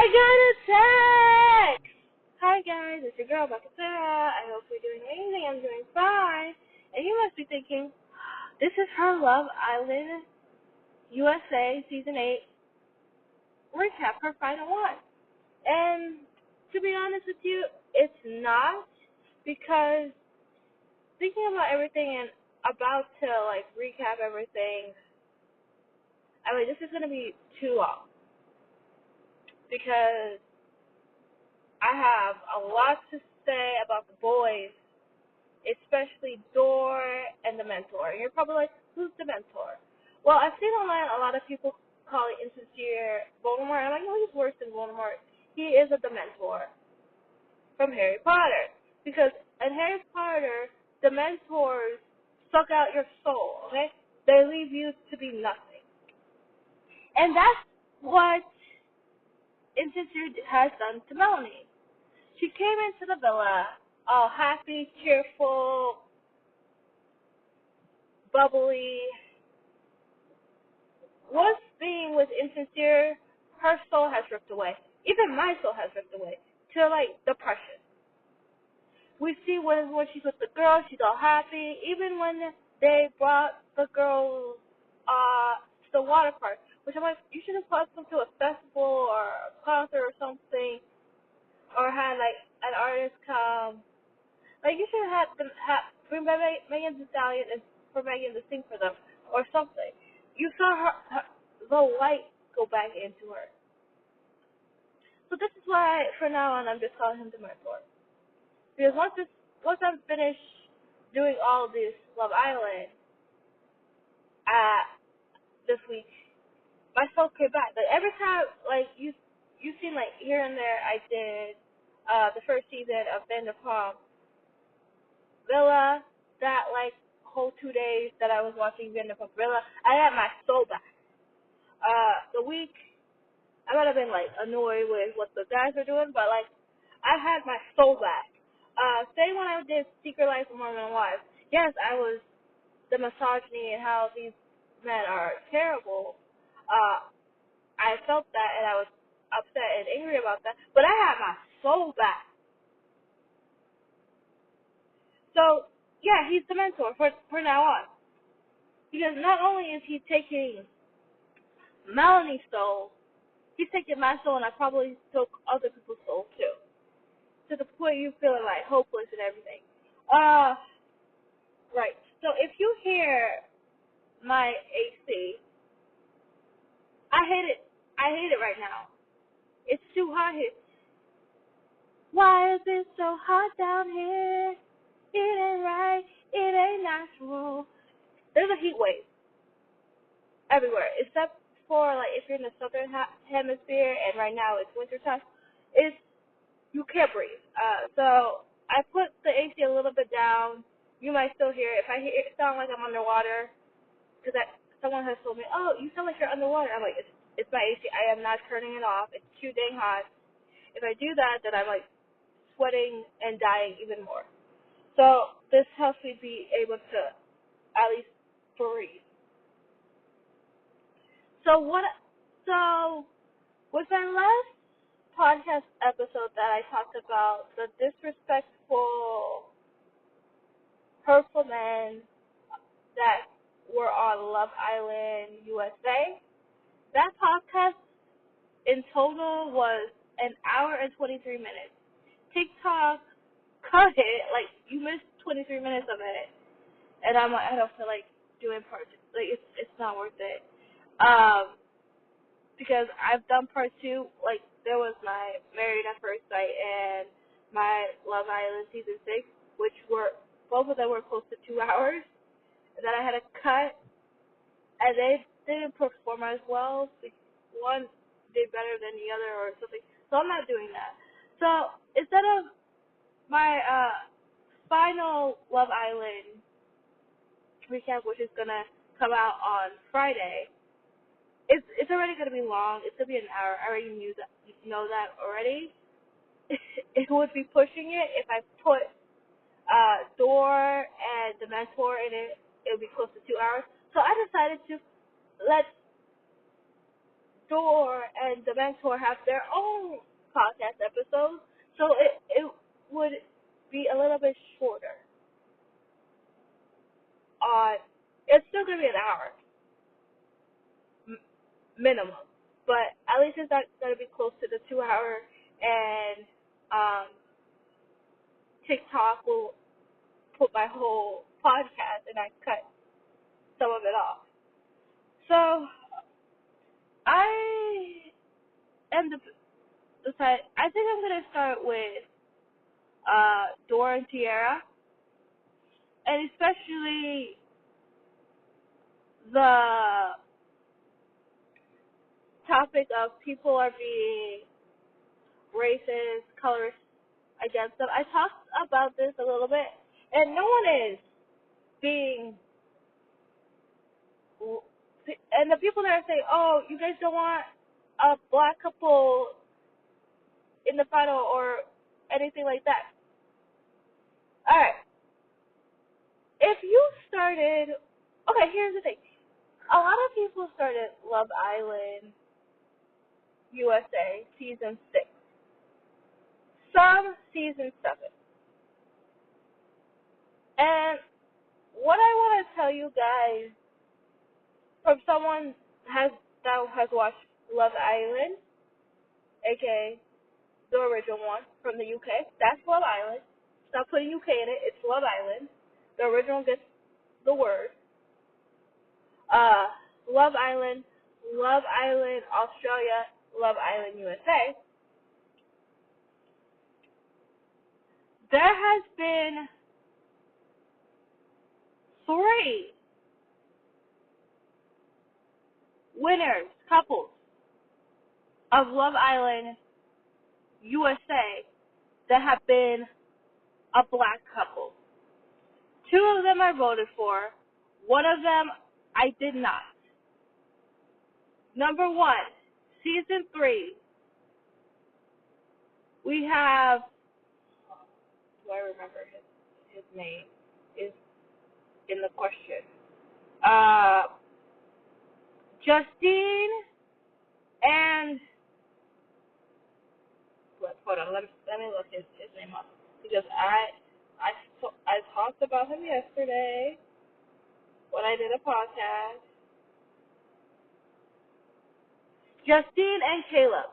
got a text! Hi guys, it's your girl, Sarah. I hope you're doing amazing. I'm doing fine. And you must be thinking, this is her Love Island USA Season 8 recap, her final one. And to be honest with you, it's not, because thinking about everything and about to recap everything, this is going to be too long. Because I have a lot to say about the boys, especially Door and the Mentor. And you're probably like, who's the Mentor? Well, I've seen online a lot of people calling Insincere Voldemort. I'm like, no, he's worse than Voldemort. He is a Dementor from Harry Potter. Because in Harry Potter, Dementors suck out your soul, okay? They leave you to be nothing. And that's what Insincere has done to Melanie. She came into the villa all happy, cheerful, bubbly. Once being with Insincere, her soul has ripped away. Even my soul has ripped away to depression. We see when she's with the girls, she's all happy. Even when they brought the girls to the water park, which I'm like, you should have brought them to a festival or a concert or something, or had an artist come. You should have had them bring Megan Thee Stallion and for Megan to sing for them or something. You saw the light go back into her. So this is why, for now on, I'm just calling him the Mentor. Because once I'm finished doing all of this Love Island this week, my soul came back. Every time, you've seen here and there, I did the first season of Vanderpump Villa. That whole 2 days that I was watching Vanderpump Villa, I had my soul back. The week I might have been annoyed with what the guys were doing, but I had my soul back. Say when I did Secret Life of Mormon Wives, yes, I was the misogyny and how these men are terrible. I felt that and I was upset and angry about that, but I had my soul back. So yeah, he's the Mentor for now on, because not only is he taking Melanie's soul, he's taking my soul, and I probably took other people's soul too, to the point you feeling hopeless and everything. Right. So if you hear my AC, I hate it. I hate it right now. It's too hot here. Why is it so hot down here? It ain't right. It ain't natural. There's a heat wave everywhere, except for if you're in the southern hemisphere, and right now it's winter time. You can't breathe. So I put the AC a little bit down. You might still hear it. If I sound like I'm underwater, because someone has told me, oh, you sound like you're underwater. I'm like, it's my AC. I am not turning it off. It's too dang hot. If I do that, then I'm sweating and dying even more. So this helps me be able to at least breathe. So with my last podcast episode that I talked about the disrespectful, hurtful men that were on Love Island USA, that podcast in total was an hour and 23 minutes. TikTok cut it, you missed 23 minutes of it, and I'm I don't feel like doing part two. It's not worth it. Because I've done part two. There was my Married at First Sight and my Love Island Season 6, which were, both of them were close to 2 hours, and then I had to cut, and they didn't perform as well. One did better than the other or something, so I'm not doing that. So instead of my final Love Island recap, which is going to come out on Friday, it's already going to be long. It's going to be an hour. I already know that already. It would be pushing it if I put Door and the Mentor in it. It would be close to 2 hours. So I decided to let Door and the Mentor have their own podcast episodes, so it would be a little bit shorter. It's still gonna be an hour minimum, but at least it's not gonna be close to the 2 hour. And TikTok will put my whole podcast, and I cut some of it off. So I am I think I'm gonna start with Door and Tierra, and especially the topic of people are being racist, colorist against them. I talked about this a little bit, and no one is being, and the people that are saying, oh, you guys don't want a black couple in the final or anything like that. Alright. If you started, okay, here's the thing. A lot of people started Love Island USA season 6. Some season 7. And what I want to tell you guys, from someone that has watched Love Island, aka the original one from the UK, that's Love Island. Stop putting UK in it. It's Love Island. The original gets the word. Love Island Australia, Love Island USA. There has been 3 winners, couples of Love Island USA that have been a black couple. 2 of them I voted for. 1 of them I did not. Number 1, season 3. We have, do I remember his name is in the question. Justine and hold on, let me look his name up, because I talked about him yesterday when I did a podcast. Justine and Caleb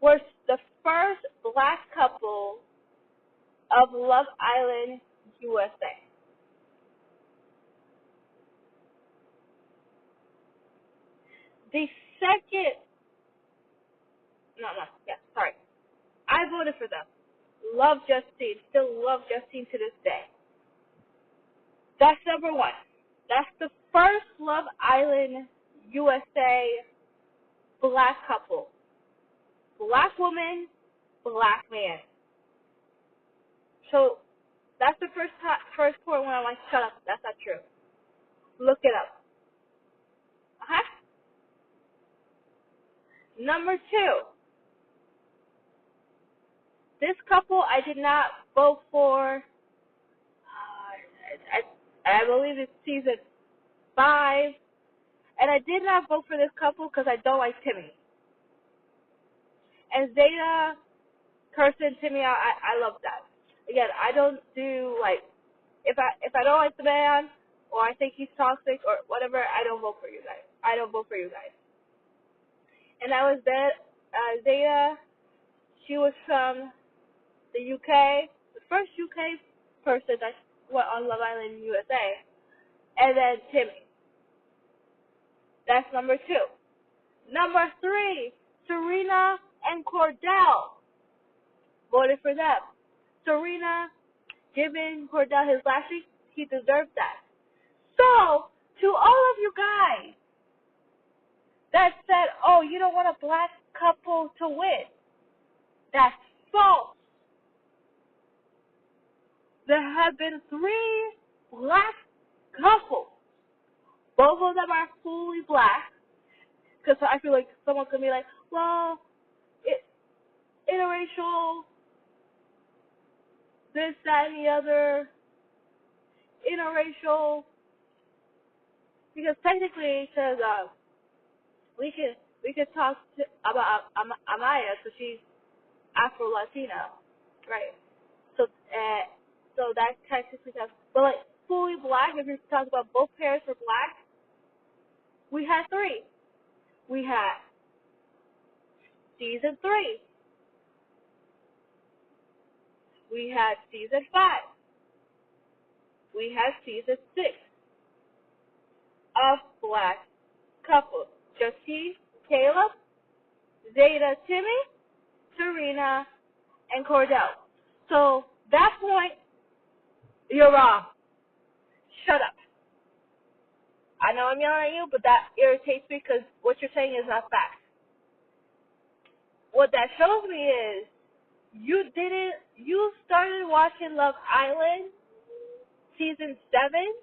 were the first black couple of Love Island USA. The second, I voted for them. Love Justine, still love Justine to this day. That's number 1. That's the first Love Island USA black couple. Black woman, black man. So that's the first point when I'm like, shut up, that's not true. Look it up. Okay? Number 2. This couple I did not vote for. I believe it's season 5. And I did not vote for this couple because I don't like Timmy. And Zeta, Kirsten, Timmy, I love that. Again, I don't do, like, if I don't like the man, or I think he's toxic, or whatever, I don't vote for you guys. And that was Zeta. She was from the UK, the first UK person that went on Love Island USA. And then Timmy. That's number 2. Number 3, Serena and Cordell. Voted for them. Serena giving Cordell his lashing, he deserved that. So, to all of you guys that said, oh, you don't want a black couple to win, that's false. There have been 3 black couples. Both of them are fully black. Because I feel like someone could be like, well, interracial, this, that, and the other, interracial, because technically it says we could talk about Amaya because she's Afro Latina, right? So so that technically counts. But like fully black, if you're talking about both parents were black, we had three. We had season 3. We had season 5. We had season 6 of black couples. Justine, Caleb, Zeta, Timmy, Serena, and Cordell. So that point, you're wrong. Shut up. I know I'm yelling at you, but that irritates me because what you're saying is not fact. What that shows me is you started watching Love Island season 7,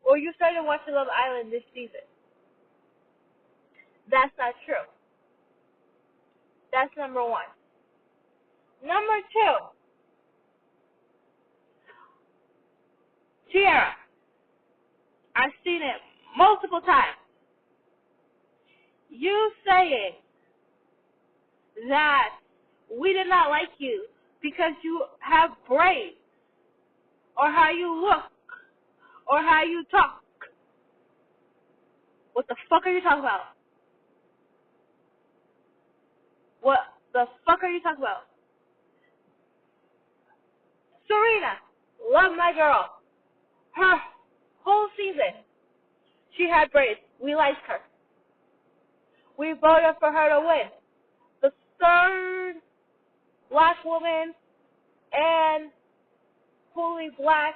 or you started watching Love Island this season. That's not true. That's number 1. Number 2, Tierra. I've seen it multiple times. You saying that we did not like you because you have braids, or how you look, or how you talk. What the fuck are you talking about? What the fuck are you talking about? Serena, love my girl. Her whole season, she had braids. We liked her. We voted for her to win. The third black woman and fully black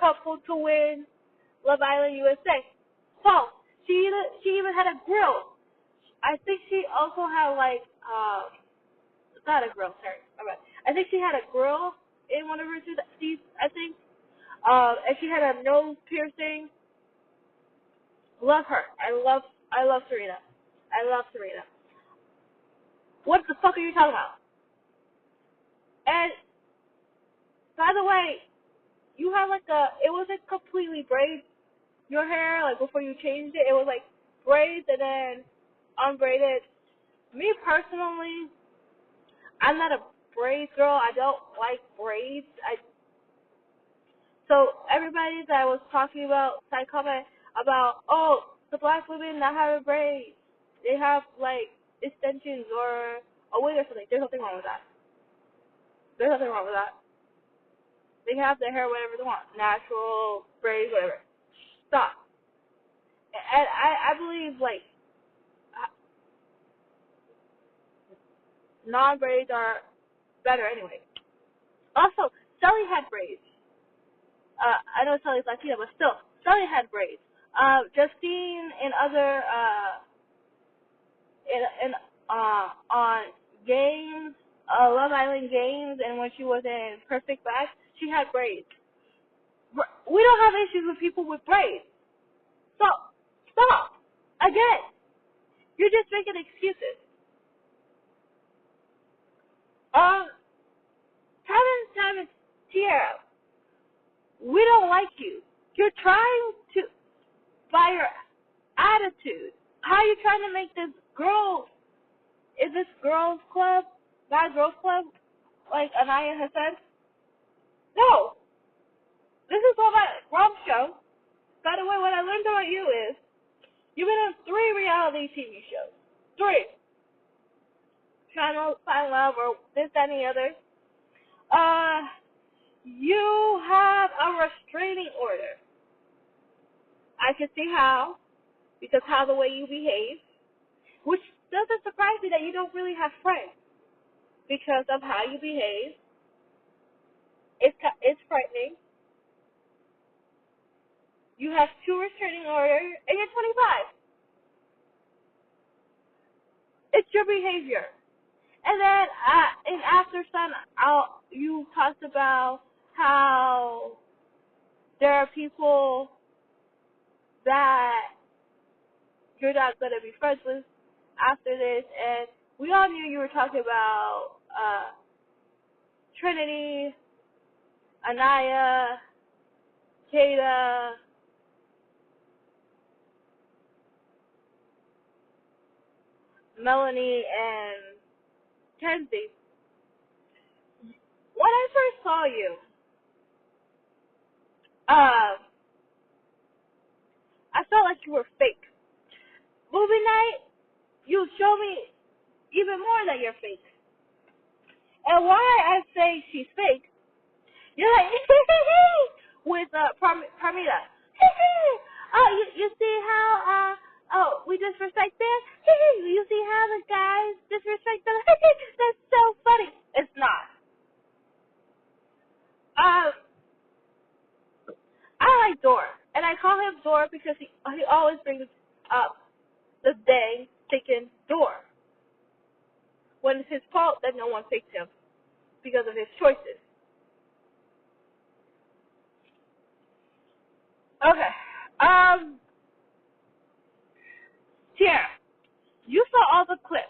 couple to win Love Island USA. So, she even had a grill. I think she also had like, not a grill, sorry. Alright. I think she had a grill in one of her seasons, I think. And she had a nose piercing. Love her. I love Serena. I love Serena. What the fuck are you talking about? And by the way, you had like it wasn't completely braids your hair, like before you changed it. It was like braids and then unbraided. Me personally, I'm not a braids girl. I don't like braids. So everybody that was talking about, I comment about, oh, the black women not having braids. They have like extensions or a wig or something. There's nothing wrong with that. There's nothing wrong with that. They can have their hair whatever they want. Natural, braids, whatever. Stop. And I believe like non-braids are better anyway. Also, Shelly had braids. I know Shelly's Latina, but still, Shelly had braids. Justine and other on games, Love Island games, and when she was in Perfect Match, she had braids. We don't have issues with people with braids. So, stop. Again, you're just making excuses. Kevin, Tierra, we don't like you. You're trying to, by your attitude, how are you trying to make this girls club, not girls club, like Anaya has said? No. This is all about Rob's show. By the way, what I learned about you is, you've been on 3 reality TV shows. 3. Trying to find love or this, that, and the other. You have a restraining order. I can see how, because how the way you behave, which doesn't surprise me that you don't really have friends because of how you behave. It's frightening. You have 2 restraining orders, and you're 25. It's your behavior. And then in After Sun, you talked about how there are people that you're not going to be friends with after this, and we all knew you were talking about Trinity, Anaya, Kata, Melanie and Kenzie, when I first saw you, I felt like you were fake. Movie night, you show me even more that you're fake. And why I say she's fake, you're like, with Parmita. Oh, you see how, we disrespect them? You see how the guys disrespect them? That's so funny. It's not. I like Door, and I call him Door because he always brings up the dang sticking door. When it's his fault that no one picked him because of his choices. Okay. Tierra, you saw all the clips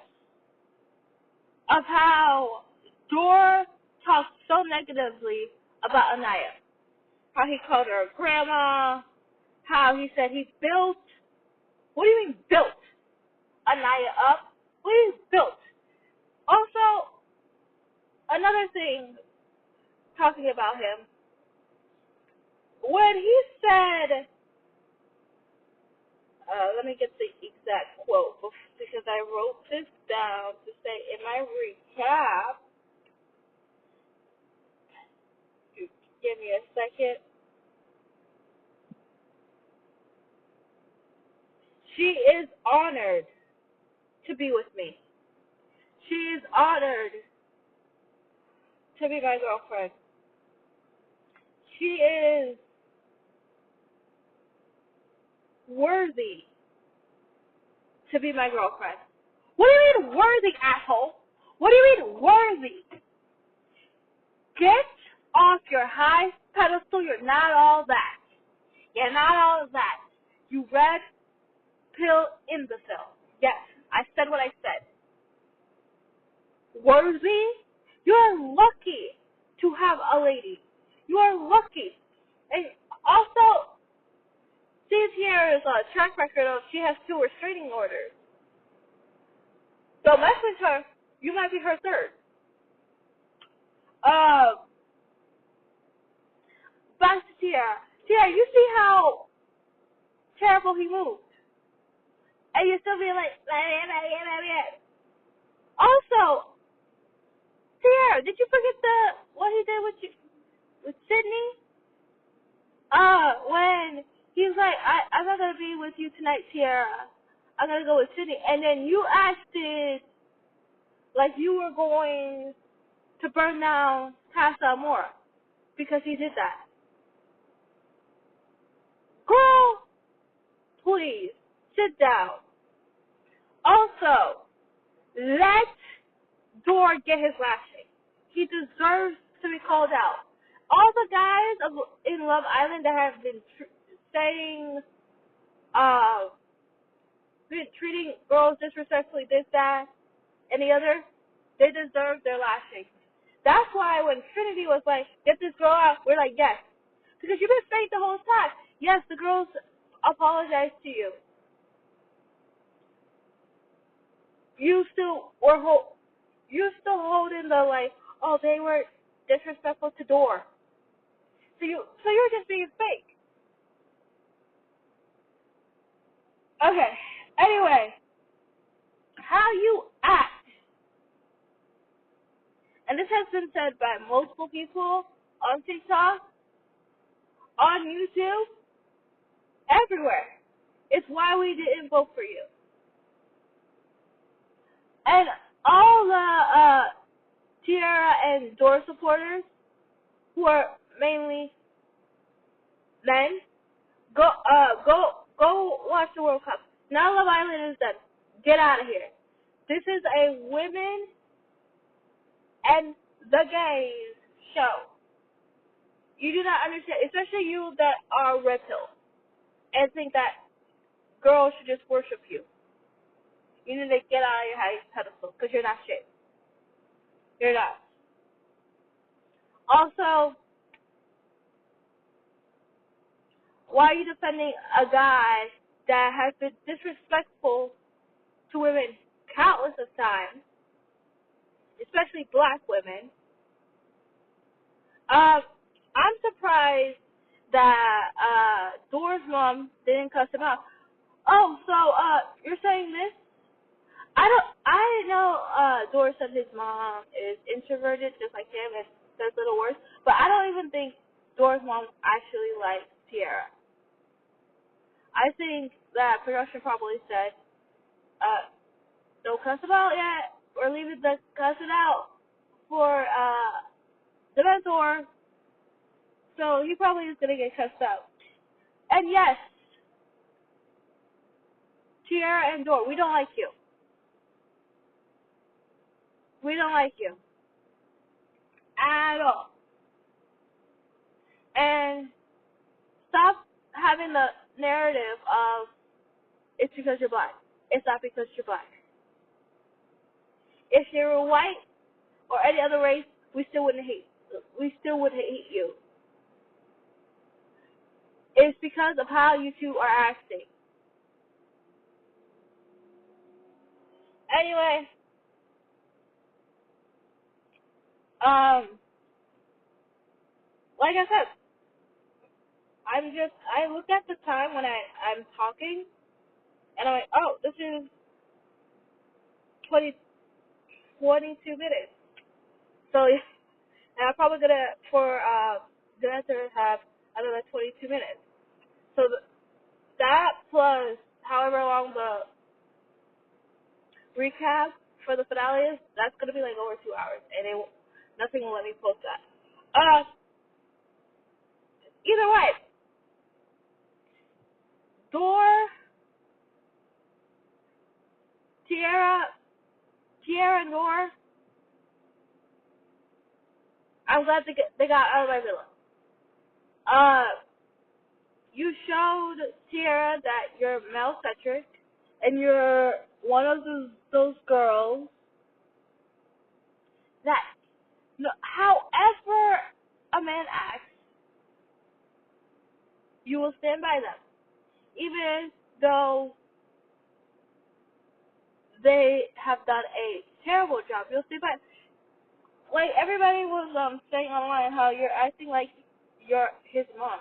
of how Door talked so negatively about Anaya. How he called her a grandma. How he said he built. What do you mean built? Anaya up? What do you mean built? Also, another thing talking about him, when he said, let me get the exact quote because I wrote this down to say in my recap. Give me a second. She is honored to be with me. She is honored to be my girlfriend. She is worthy to be my girlfriend. What do you mean worthy, asshole? What do you mean worthy? Get off your high pedestal. You're not all that. You're not all that. You red pill imbecile. Yes, I said what I said. Worthy? You're lucky to have a lady. You are lucky. And also, this here is a track record of she has 2 restraining orders. Don't mess with her. You might be her third. Back to Tierra. Tierra, you see how terrible he moved? And you still be like, also, Tierra, did you forget what he did with Sydney? When he was like, I'm not gonna be with you tonight, Tierra. I'm gonna go with Sydney. And then you acted like you were going to burn down Casa Amora because he did that. Girl, please sit down. Also, let Door get his lashing. He deserves to be called out. All the guys in Love Island that have been been treating girls disrespectfully, this, that, and the other, they deserve their lashing. That's why when Trinity was like, get this girl out, we're like, yes. Because you've been fake the whole time. Yes, the girls apologized to you. You still holding the like, oh, they were disrespectful to Door. So you're just being fake. Okay. Anyway, how you act, and this has been said by multiple people on TikTok, on YouTube, everywhere. It's why we didn't vote for you. And all the Tierra and Door supporters, who are mainly men, go watch the World Cup. Now Love Island is done. Get out of here. This is a women and the gays show. You do not understand, especially you that are red pill and think that girls should just worship you. You need to get out of your high pedestal because you're not shit. You're not. Also, why are you defending a guy that has been disrespectful to women, countless of times, especially black women. I'm surprised that Door's mom didn't cuss him out. Oh, so you're saying this? I know Door said his mom is introverted just like him and says little words, but I don't even think Door's mom actually likes Tierra. I think that production probably said, don't cuss him out yet, or leave it to cuss it out for the mentor. So he probably is gonna get cussed out. And yes, Tierra and Door, we don't like you. We don't like you at all. And stop having the narrative of it's because you're black. It's not because you're black. If you were white or any other race, we still wouldn't hate. We still would hate you. It's because of how you two are acting. Anyway, like I said, I look at the time when I'm talking, and I'm like, oh, this is 22 minutes. So, and I'm probably gonna the answer have another 22 minutes. So that plus however long the recap for the finale is, that's gonna be like over 2 hours, and nothing will let me post that. Either way, Door, Tierra, and Door, I'm glad they got out of my villa. You showed Tierra that you're male-centric, and you're one of those girls that, no, however a man acts, you will stand by them, even though they have done a terrible job. You'll stand by. Like everybody was saying online how you're acting like you're his mom.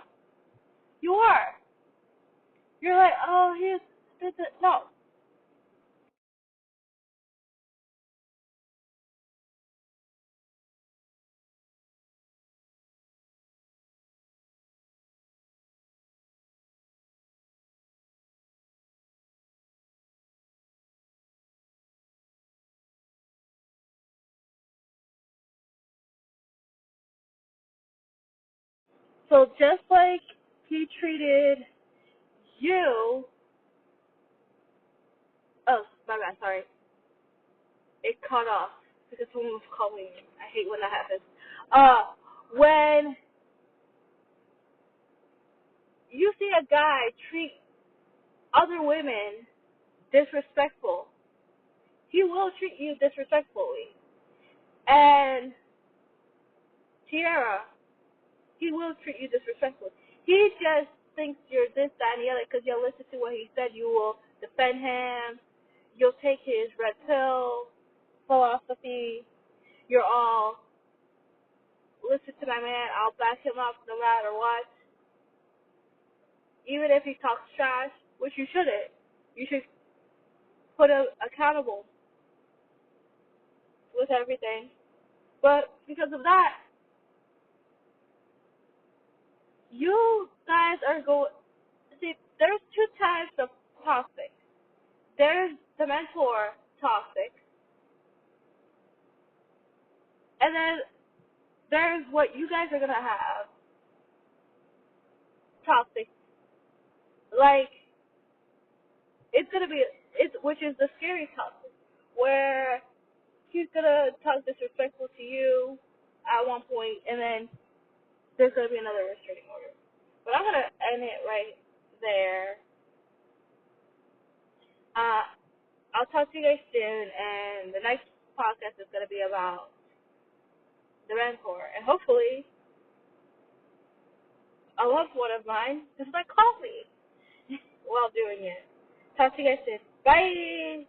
You are. You're like, oh, no. So just like he treated you, oh, my bad, sorry. It cut off because someone was calling me. I hate when that happens. When you see a guy treat other women disrespectful, he will treat you disrespectfully. And Tierra, he will treat you disrespectfully. He just thinks you're this, that, and the other because you'll listen to what he said. You will defend him. You'll take his red pill philosophy. You're all, listen to my man. I'll back him up no matter what. Even if he talks trash, which you shouldn't. You should put him accountable with everything. But because of that, you guys are going. See, there's two types of toxic. There's the mentor toxic, and then there's what you guys are gonna have toxic. Like which is the scary toxic, where he's gonna talk disrespectful to you at one point, and then there's gonna be another restraining order. But I'm gonna end it right there. I'll talk to you guys soon, and the next podcast is gonna be about the mentor, and hopefully a loved one of mine just like call me while doing it. Talk to you guys soon. Bye.